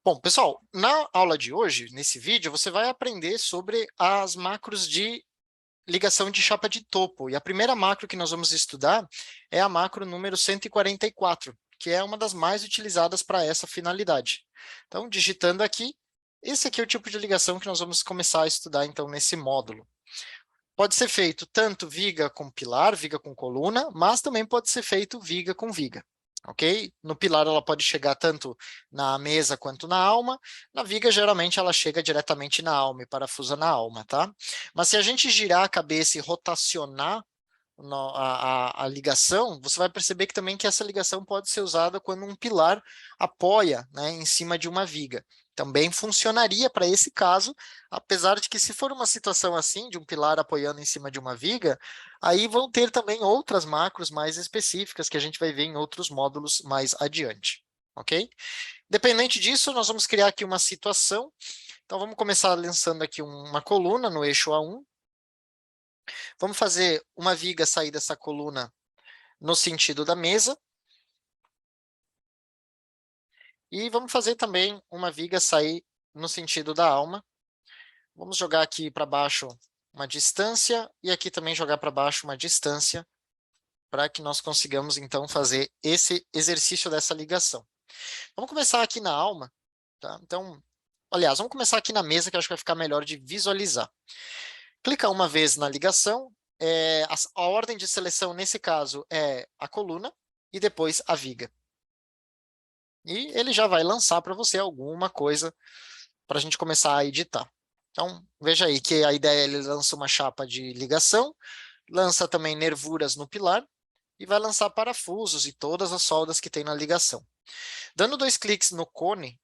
Bom, pessoal, na aula de hoje, nesse vídeo, você vai aprender sobre as macros de ligação de chapa de topo. E a primeira macro que nós vamos estudar é a macro número 144, que é uma das mais utilizadas para essa finalidade. Então, digitando aqui, esse aqui é o tipo de ligação que nós vamos começar a estudar, então, nesse módulo. Pode ser feito tanto viga com pilar, viga com coluna, mas também pode ser feito viga com viga. Ok? No pilar ela pode chegar tanto na mesa quanto na alma. Na viga, geralmente, ela chega diretamente na alma e parafusa na alma, tá? Mas se a gente girar a cabeça e rotacionar a ligação, você vai perceber que também que essa ligação pode ser usada quando um pilar apoia, né, em cima de uma viga. Também funcionaria para esse caso, apesar de que se for uma situação assim, de um pilar apoiando em cima de uma viga, aí vão ter também outras macros mais específicas que a gente vai ver em outros módulos mais adiante, ok? Independente disso, nós vamos criar aqui uma situação. Então, vamos começar lançando aqui uma coluna no eixo A1. Vamos fazer uma viga sair dessa coluna no sentido da mesa. E vamos fazer também uma viga sair no sentido da alma. Vamos jogar aqui para baixo uma distância e aqui também jogar para baixo uma distância para que nós consigamos, então, fazer esse exercício dessa ligação. Vamos começar aqui na alma, tá? Então, aliás, vamos começar aqui na mesa, que eu acho que vai ficar melhor de visualizar. Clica uma vez na ligação. A ordem de seleção, nesse caso, é a coluna e depois a viga. E ele já vai lançar para você alguma coisa para a gente começar a editar. Então, veja aí que a ideia é ele lança uma chapa de ligação, lança também nervuras no pilar e vai lançar parafusos e todas as soldas que tem na ligação. Dando 2 cliques no cone,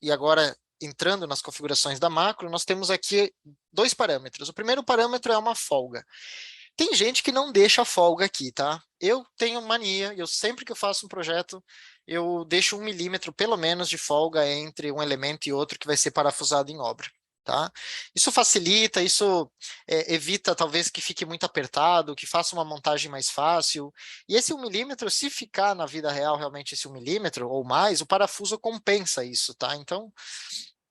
e agora entrando nas configurações da macro, nós temos aqui 2 parâmetros. O primeiro parâmetro é uma folga. Tem gente que não deixa a folga aqui, tá? Eu tenho mania, sempre que eu faço um projeto, eu deixo 1 milímetro, pelo menos, de folga entre um elemento e outro que vai ser parafusado em obra, tá? Isso facilita, isso evita, talvez, que fique muito apertado, que faça uma montagem mais fácil. E esse 1 milímetro, se ficar na vida real realmente esse 1 milímetro ou mais, o parafuso compensa isso, tá? Então,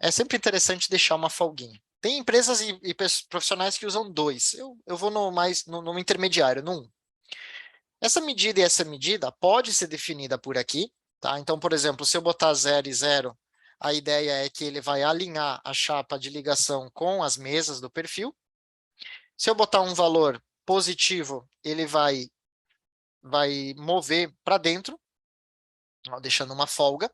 é sempre interessante deixar uma folguinha. Tem empresas e profissionais que usam 2. Eu vou no intermediário, no 1. Essa medida e essa medida pode ser definida por aqui, tá? Então, por exemplo, se eu botar 0 e 0, a ideia é que ele vai alinhar a chapa de ligação com as mesas do perfil. Se eu botar um valor positivo, ele vai mover para dentro, ó, deixando uma folga.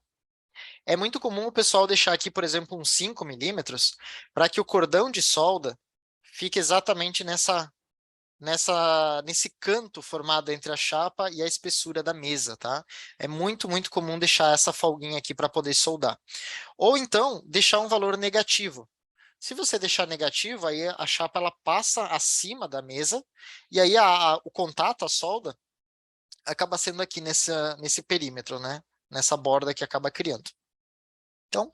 É muito comum o pessoal deixar aqui, por exemplo, uns 5 milímetros, para que o cordão de solda fique exatamente nesse canto formado entre a chapa e a espessura da mesa, tá? É muito, muito comum deixar essa folguinha aqui para poder soldar. Ou então, deixar um valor negativo. Se você deixar negativo, aí a chapa ela passa acima da mesa, e aí o contato, a solda, acaba sendo aqui nesse perímetro, né? Nessa borda que acaba criando. Então,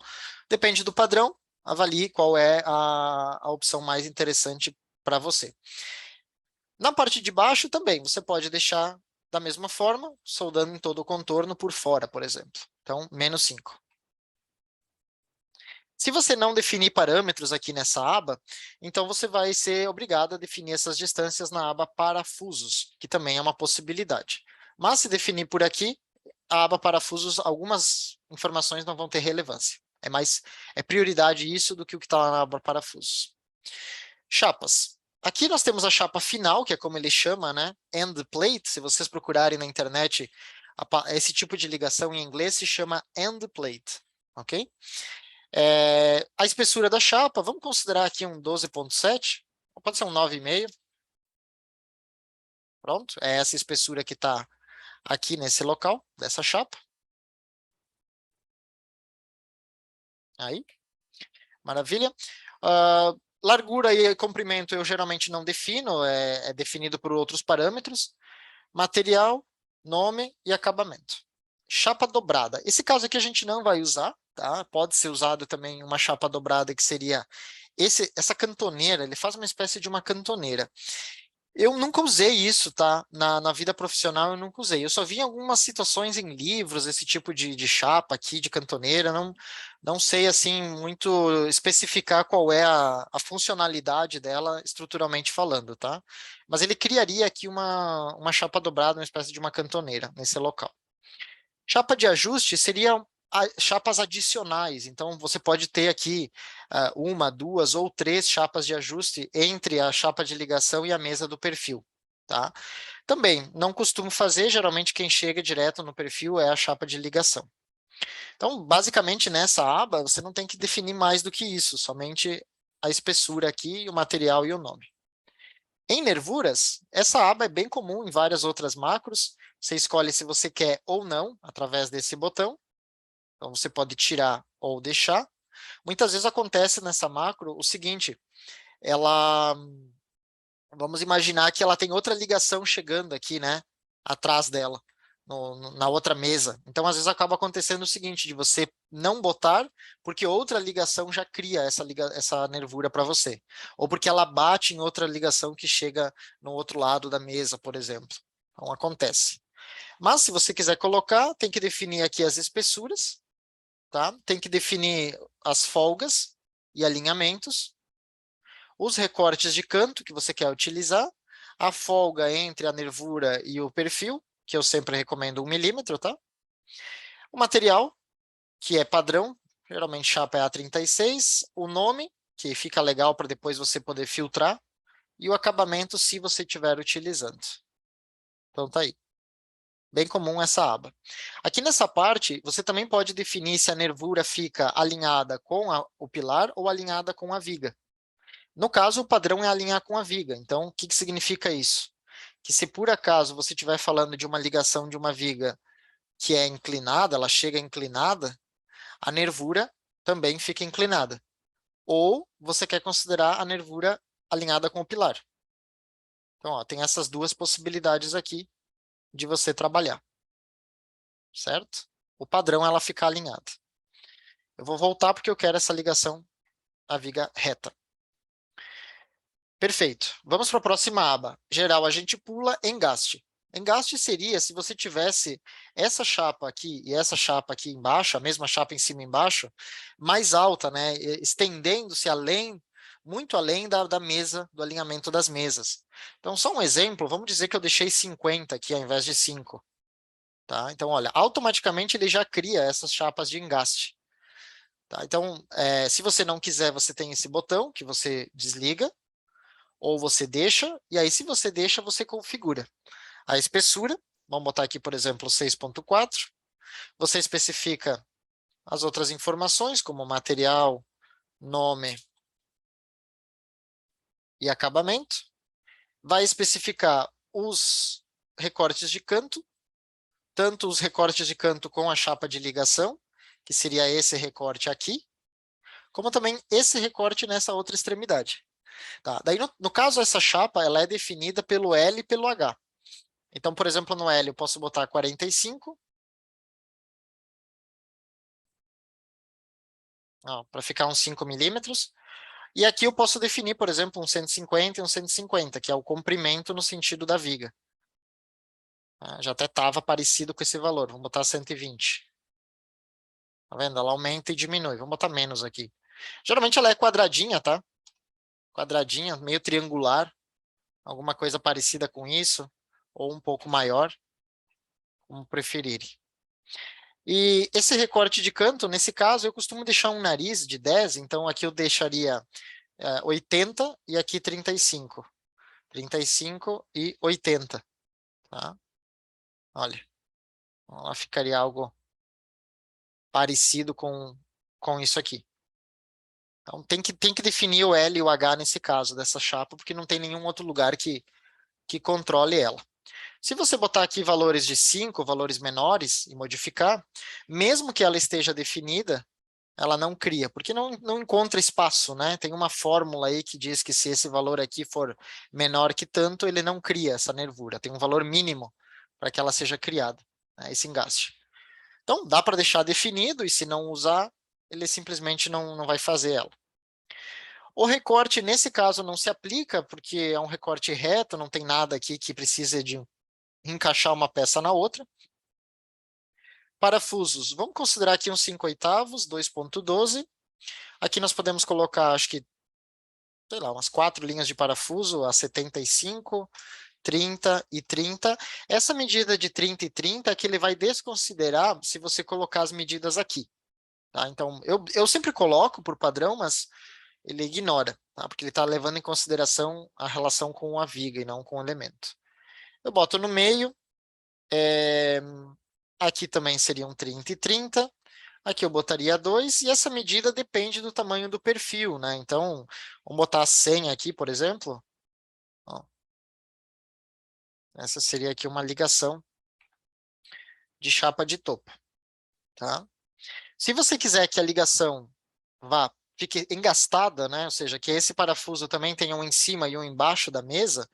depende do padrão, avalie qual é a opção mais interessante para você. Na parte de baixo também, você pode deixar da mesma forma, soldando em todo o contorno por fora, por exemplo. Então, menos 5. Se você não definir parâmetros aqui nessa aba, então você vai ser obrigado a definir essas distâncias na aba parafusos, que também é uma possibilidade. Mas se definir por aqui, a aba parafusos, algumas informações não vão ter relevância. É prioridade isso do que o que está lá na aba parafusos. Chapas. Aqui nós temos a chapa final, que é como ele chama, né? End plate. Se vocês procurarem na internet, esse tipo de ligação em inglês se chama end plate, ok? A espessura da chapa, vamos considerar aqui um 12,7, pode ser um 9,5. Pronto, é essa espessura que está aqui nesse local, dessa chapa. Aí, maravilha. Largura e comprimento eu geralmente não defino, é definido por outros parâmetros. Material, nome e acabamento. Chapa dobrada. Esse caso aqui a gente não vai usar, tá? Pode ser usado também uma chapa dobrada que seria essa cantoneira, ele faz uma espécie de uma cantoneira. Eu nunca usei isso, tá? Na vida profissional eu nunca usei. Eu só vi em algumas situações em livros, esse tipo de chapa aqui, de cantoneira. Não sei, assim, muito especificar qual é a funcionalidade dela, estruturalmente falando, tá? Mas ele criaria aqui uma chapa dobrada, uma espécie de uma cantoneira nesse local. Chapa de ajuste seriam chapas adicionais. Então, você pode ter aqui uma, duas ou três chapas de ajuste entre a chapa de ligação e a mesa do perfil. Tá? Também, não costumo fazer, geralmente quem chega direto no perfil é a chapa de ligação. Então, basicamente, nessa aba, você não tem que definir mais do que isso, somente a espessura aqui, o material e o nome. Em nervuras, essa aba é bem comum em várias outras macros. Você escolhe se você quer ou não, através desse botão. Então, você pode tirar ou deixar. Muitas vezes acontece nessa macro o seguinte, ela, vamos imaginar que ela tem outra ligação chegando aqui, né, atrás dela, na outra mesa. Então, às vezes acaba acontecendo o seguinte, de você não botar, porque outra ligação já cria essa nervura para você. Ou porque ela bate em outra ligação que chega no outro lado da mesa, por exemplo. Então, acontece. Mas, se você quiser colocar, tem que definir aqui as espessuras, tá? Tem que definir as folgas e alinhamentos, os recortes de canto que você quer utilizar, a folga entre a nervura e o perfil, que eu sempre recomendo 1 mm, tá? O material, que é padrão, geralmente chapa é A36, o nome, que fica legal para depois você poder filtrar, e o acabamento, se você estiver utilizando. Então tá aí. Bem comum essa aba. Aqui nessa parte, você também pode definir se a nervura fica alinhada com o pilar ou alinhada com a viga. No caso, o padrão é alinhar com a viga. Então, o que significa isso? Que se por acaso você estiver falando de uma ligação de uma viga que é inclinada, ela chega inclinada, a nervura também fica inclinada. Ou você quer considerar a nervura alinhada com o pilar. Então, ó, tem essas duas possibilidades aqui de você trabalhar, certo? O padrão é ela ficar alinhada. Eu vou voltar porque eu quero essa ligação à viga reta. Perfeito. Vamos para a próxima aba. Geral, a gente pula engaste. Engaste seria se você tivesse essa chapa aqui e essa chapa aqui embaixo, a mesma chapa em cima e embaixo, mais alta, né? Estendendo-se além, muito além da mesa, do alinhamento das mesas. Então, só um exemplo, vamos dizer que eu deixei 50 aqui ao invés de 5. Tá? Então, olha, automaticamente ele já cria essas chapas de engaste. Tá? Então, se você não quiser, você tem esse botão que você desliga, ou você deixa, e aí se você deixa, você configura. A espessura, vamos botar aqui, por exemplo, 6.4, você especifica as outras informações, como material, nome e acabamento, vai especificar os recortes de canto, tanto os recortes de canto com a chapa de ligação, que seria esse recorte aqui, como também esse recorte nessa outra extremidade. Tá? Daí, no caso, essa chapa ela é definida pelo L e pelo H. Então, por exemplo, no L eu posso botar 45, para ficar uns 5 milímetros. E aqui eu posso definir, por exemplo, um 150 e um 150, que é o comprimento no sentido da viga. Já até estava parecido com esse valor. Vamos botar 120. Tá vendo? Ela aumenta e diminui. Vamos botar menos aqui. Geralmente ela é quadradinha, tá? Quadradinha, meio triangular. Alguma coisa parecida com isso. Ou um pouco maior, como preferirem. E esse recorte de canto, nesse caso, eu costumo deixar um nariz de 10, então aqui eu deixaria 80 e aqui 35. 35 e 80, tá? Olha, ela ficaria algo parecido com isso aqui. Então tem que definir o L e o H nesse caso dessa chapa, porque não tem nenhum outro lugar que controle ela. Se você botar aqui valores de 5, valores menores e modificar, mesmo que ela esteja definida, ela não cria, porque não encontra espaço, né? Tem uma fórmula aí que diz que se esse valor aqui for menor que tanto, ele não cria essa nervura. Tem um valor mínimo para que ela seja criada, né? Esse engaste. Então, dá para deixar definido e se não usar, ele simplesmente não vai fazer ela. O recorte, nesse caso, não se aplica, porque é um recorte reto, não tem nada aqui que precise de encaixar uma peça na outra. Parafusos, vamos considerar aqui uns 5/8, 2,12. Aqui nós podemos colocar, acho que, sei lá, umas 4 linhas de parafuso a 75, 30 e 30. Essa medida de 30 e 30 é que ele vai desconsiderar se você colocar as medidas aqui. Tá? Então, eu sempre coloco por padrão, mas ele ignora, tá? Porque ele está levando em consideração a relação com a viga e não com o elemento. Eu boto no meio, aqui também seriam 30 e 30, aqui eu botaria 2, e essa medida depende do tamanho do perfil, né? Então, vamos botar 100 aqui, por exemplo. Ó, essa seria aqui uma ligação de chapa de topo, tá? Se você quiser que a ligação fique engastada, né? Ou seja, que esse parafuso também tenha um em cima e um embaixo da mesa,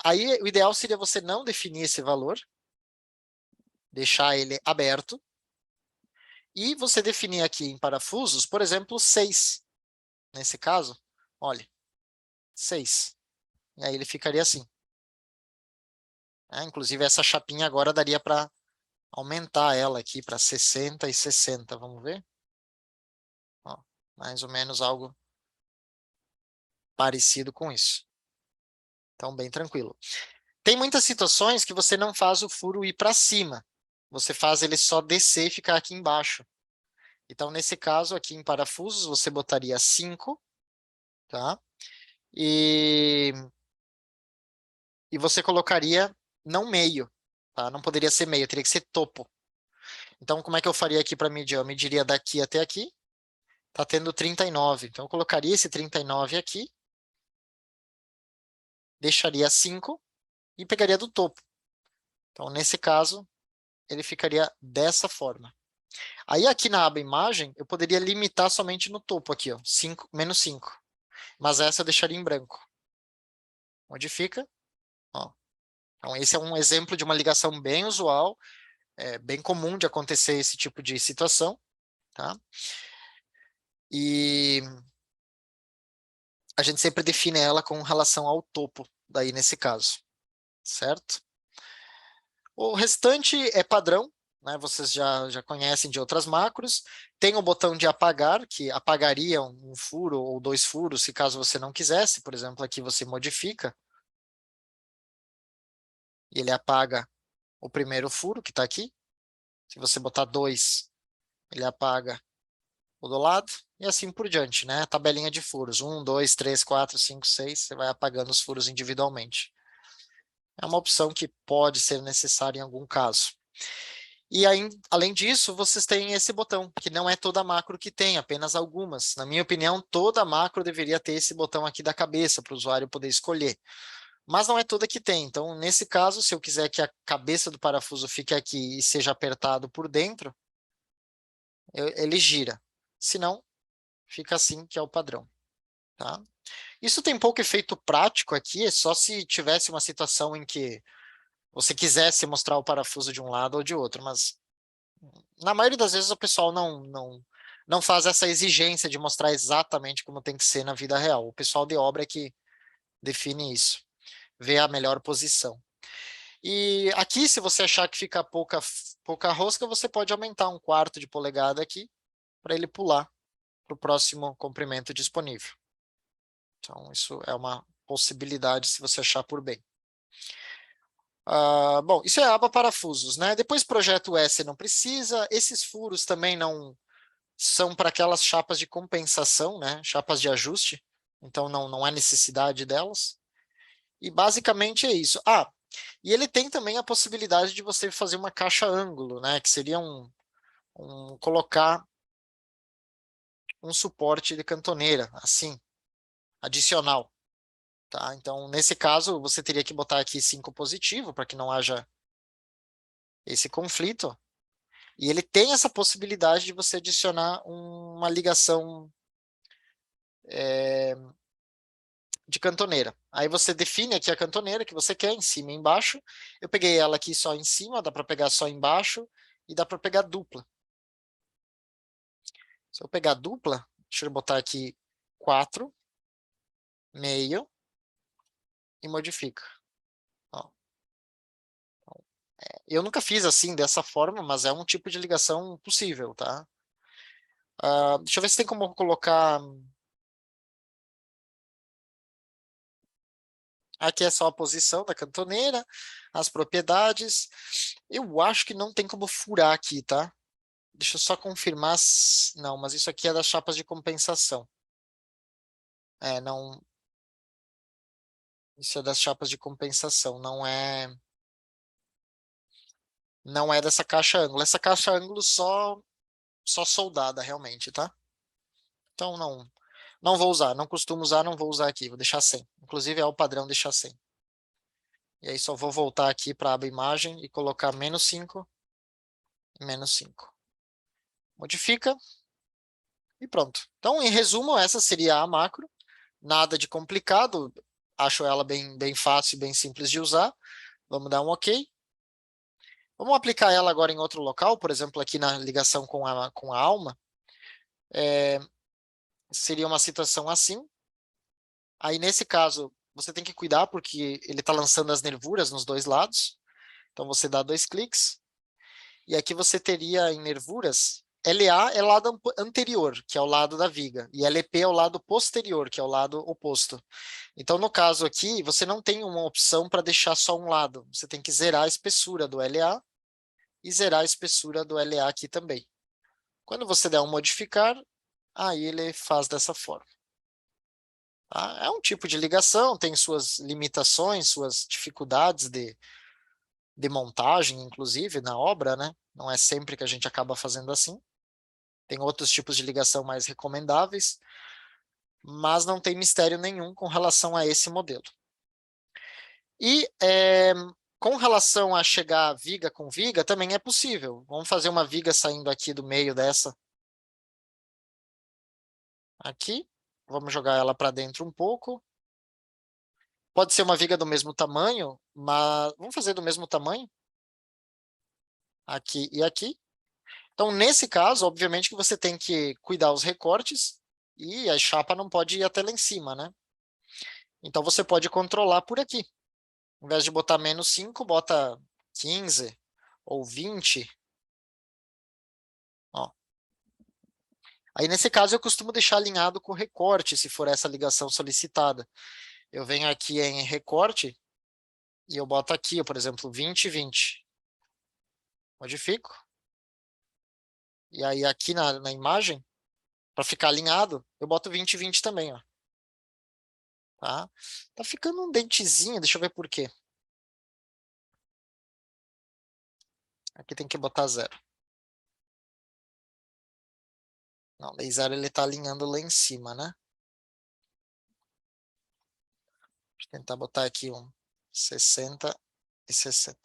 aí o ideal seria você não definir esse valor, deixar ele aberto, e você definir aqui em parafusos, por exemplo, 6. Nesse caso, olha, 6. E aí ele ficaria assim. Inclusive, essa chapinha agora daria para aumentar ela aqui para 60 e 60. Vamos ver? Ó, mais ou menos algo parecido com isso. Então, bem tranquilo. Tem muitas situações que você não faz o furo ir para cima. Você faz ele só descer e ficar aqui embaixo. Então, nesse caso, aqui em parafusos, você botaria 5, tá? E você colocaria não meio, tá? Não poderia ser meio, teria que ser topo. Então, como é que eu faria aqui para medir? Eu mediria daqui até aqui, tá tendo 39. Então, eu colocaria esse 39 aqui, deixaria 5 e pegaria do topo. Então, nesse caso, ele ficaria dessa forma. Aí, aqui na aba imagem, eu poderia limitar somente no topo aqui, ó, 5, menos 5. Mas essa eu deixaria em branco. Modifica. Ó. Então, esse é um exemplo de uma ligação bem usual, bem comum de acontecer esse tipo de situação, tá? E a gente sempre define ela com relação ao topo, daí nesse caso, certo? O restante é padrão, né? Vocês já conhecem de outras macros. Tem o botão de apagar, que apagaria um furo ou 2 furos, se caso você não quisesse. Por exemplo, aqui você modifica e ele apaga o primeiro furo que está aqui. Se você botar 2, ele apaga o do lado, e assim por diante, né? Tabelinha de furos, 1, 2, 3, 4, 5, 6, você vai apagando os furos individualmente. É uma opção que pode ser necessária em algum caso. E aí, além disso, vocês têm esse botão, que não é toda macro que tem, apenas algumas. Na minha opinião, toda macro deveria ter esse botão aqui da cabeça, para o usuário poder escolher. Mas não é toda que tem. Então, nesse caso, se eu quiser que a cabeça do parafuso fique aqui e seja apertado por dentro, ele gira. Se não, fica assim, que é o padrão. Tá? Isso tem pouco efeito prático aqui, é só se tivesse uma situação em que você quisesse mostrar o parafuso de um lado ou de outro, mas na maioria das vezes o pessoal não faz essa exigência de mostrar exatamente como tem que ser na vida real. O pessoal de obra é que define isso, vê a melhor posição. E aqui, se você achar que fica pouca rosca, você pode aumentar 1/4 de polegada aqui, para ele pular para o próximo comprimento disponível. Então, isso é uma possibilidade se você achar por bem. Bom, isso é a aba parafusos, né? Depois projeto S não precisa, esses furos também não são para aquelas chapas de compensação, né? Chapas de ajuste, então não há necessidade delas. E basicamente é isso. E ele tem também a possibilidade de você fazer uma caixa ângulo, né? Que seria colocar um suporte de cantoneira, assim, adicional. Tá? Então, nesse caso, você teria que botar aqui 5 positivo, para que não haja esse conflito. E ele tem essa possibilidade de você adicionar uma ligação de cantoneira. Aí você define aqui a cantoneira que você quer, em cima e embaixo. Eu peguei ela aqui só em cima, dá para pegar só embaixo, e dá para pegar dupla. Se eu pegar dupla, deixa eu botar aqui 4, meio, e modifica. Ó. Eu nunca fiz assim, dessa forma, mas é um tipo de ligação possível, tá? Deixa eu ver se tem como colocar... Aqui é só a posição da cantoneira, as propriedades. Eu acho que não tem como furar aqui, tá? Deixa eu só confirmar. Não, mas isso aqui é das chapas de compensação. Não. Isso é das chapas de compensação, não é dessa caixa ângulo. Essa caixa ângulo só soldada realmente, tá? Então não vou usar, não costumo usar, não vou usar aqui, vou deixar sem. Inclusive é o padrão deixar sem. E aí só vou voltar aqui para a aba imagem e colocar -5, -5. Modifica e pronto. Então, em resumo, essa seria a macro. Nada de complicado, acho ela bem fácil e bem simples de usar. Vamos dar um OK. Vamos aplicar ela agora em outro local, por exemplo, aqui na ligação com a alma. Seria uma situação assim. Aí, nesse caso, você tem que cuidar porque ele está lançando as nervuras nos dois lados. Então, você dá 2 cliques. E aqui você teria em nervuras, LA é o lado anterior, que é o lado da viga. E LP é o lado posterior, que é o lado oposto. Então, no caso aqui, você não tem uma opção para deixar só um lado. Você tem que zerar a espessura do LA e zerar a espessura do LA aqui também. Quando você der um modificar, aí ele faz dessa forma. Tá? É um tipo de ligação, tem suas limitações, suas dificuldades de montagem, inclusive, na obra, né? Não é sempre que a gente acaba fazendo assim. Tem outros tipos de ligação mais recomendáveis, mas não tem mistério nenhum com relação a esse modelo. E com relação a chegar viga com viga, também é possível. Vamos fazer uma viga saindo aqui do meio dessa. Aqui. Vamos jogar ela para dentro um pouco. Pode ser uma viga do mesmo tamanho, mas vamos fazer do mesmo tamanho. Aqui e aqui. Então, nesse caso, obviamente que você tem que cuidar os recortes e a chapa não pode ir até lá em cima, né? Então, você pode controlar por aqui. Em vez de botar -5, bota 15 ou 20. Ó. Aí, nesse caso, eu costumo deixar alinhado com o recorte, se for essa ligação solicitada. Eu venho aqui em recorte e eu boto aqui, por exemplo, 20 e 20. Modifico. E aí, aqui na imagem, para ficar alinhado, eu boto 20 e 20 também, ó. Tá? Tá ficando um dentezinho, deixa eu ver por quê. Aqui tem que botar 0. Não, daí 0 ele tá alinhando lá em cima, né? Deixa eu tentar botar aqui um 60 e 60.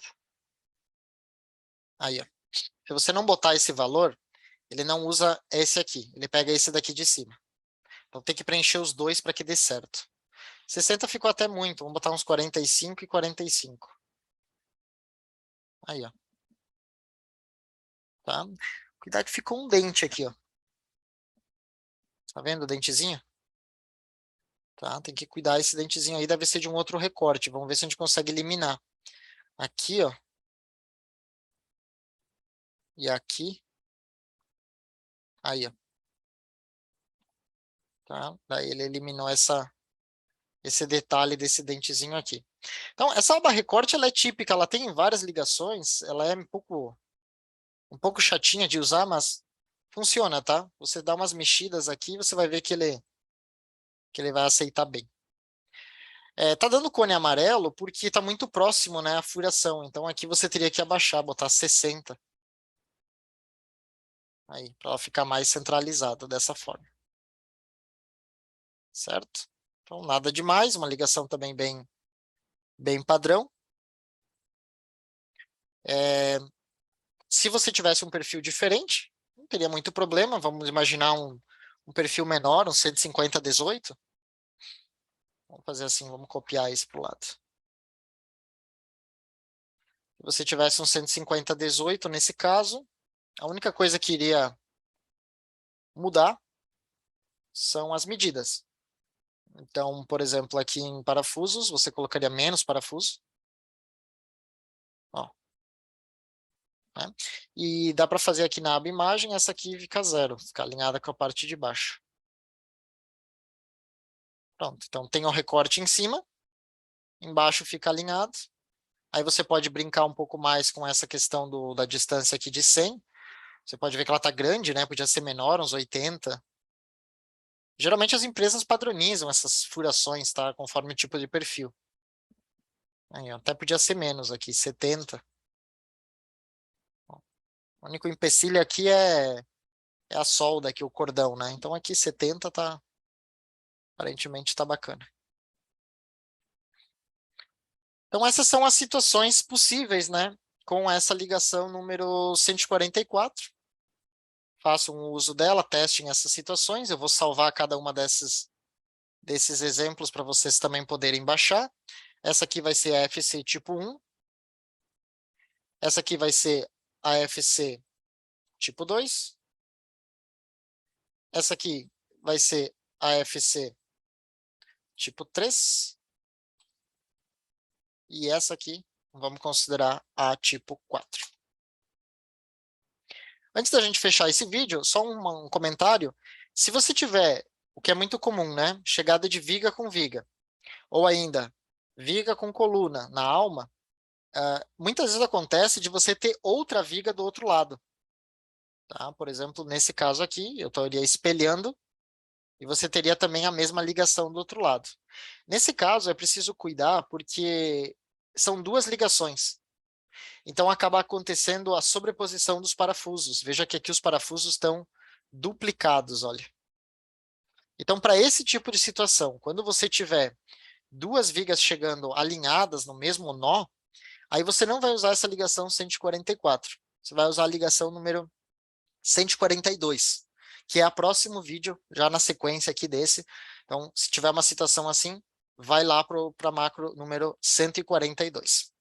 Aí, ó. Se você não botar esse valor, ele não usa esse aqui. Ele pega esse daqui de cima. Então tem que preencher os dois para que dê certo. 60 ficou até muito. Vamos botar uns 45 e 45. Aí, ó. Tá? Cuidado que ficou um dente aqui, ó. Tá vendo o dentezinho? Tá? Tem que cuidar, esse dentezinho aí deve ser de um outro recorte. Vamos ver se a gente consegue eliminar. Aqui, ó. E aqui. Aí, ó. Tá? Daí ele eliminou esse detalhe desse dentezinho aqui. Então, essa aba recorte, ela é típica, ela tem várias ligações, ela é um pouco chatinha de usar, mas funciona, tá? Você dá umas mexidas aqui, você vai ver que ele vai aceitar bem. Tá dando cone amarelo porque tá muito próximo, né, a furação. Então aqui você teria que abaixar, botar 60. Aí, para ela ficar mais centralizada dessa forma. Certo? Então nada demais, uma ligação também bem padrão. Se você tivesse um perfil diferente, não teria muito problema. Vamos imaginar um perfil menor, um 150/18. Vamos fazer assim, vamos copiar isso para o lado. Se você tivesse um 150/18 nesse caso, a única coisa que iria mudar são as medidas. Então, por exemplo, aqui em parafusos, você colocaria menos parafuso. Ó, né? E dá para fazer aqui na aba imagem, essa aqui fica 0, fica alinhada com a parte de baixo. Pronto, então tem o recorte em cima, embaixo fica alinhado. Aí você pode brincar um pouco mais com essa questão da distância aqui de 100. Você pode ver que ela está grande, né? Podia ser menor, uns 80. Geralmente as empresas padronizam essas furações, tá? Conforme o tipo de perfil. Aí, ó, até podia ser menos aqui, 70. O único empecilho aqui é a solda aqui, o cordão, né? Então aqui 70 tá, aparentemente tá bacana. Então essas são as situações possíveis, né? Com essa ligação número 144. Faço um uso dela, testem essas situações. Eu vou salvar cada uma desses exemplos para vocês também poderem baixar. Essa aqui vai ser a FC tipo 1. Essa aqui vai ser a FC tipo 2. Essa aqui vai ser a FC tipo 3. E essa aqui vamos considerar a tipo 4. Antes da gente fechar esse vídeo, só um comentário. Se você tiver, o que é muito comum, né? Chegada de viga com viga, ou ainda viga com coluna na alma, muitas vezes acontece de você ter outra viga do outro lado. Tá? Por exemplo, nesse caso aqui, eu estaria espelhando e você teria também a mesma ligação do outro lado. Nesse caso, é preciso cuidar porque são duas ligações. Então, acaba acontecendo a sobreposição dos parafusos. Veja que aqui os parafusos estão duplicados, olha. Então, para esse tipo de situação, quando você tiver duas vigas chegando alinhadas no mesmo nó, aí você não vai usar essa ligação 144. Você vai usar a ligação número 142, que é a próximo vídeo, já na sequência aqui desse. Então, se tiver uma situação assim, vai lá para a macro número 142.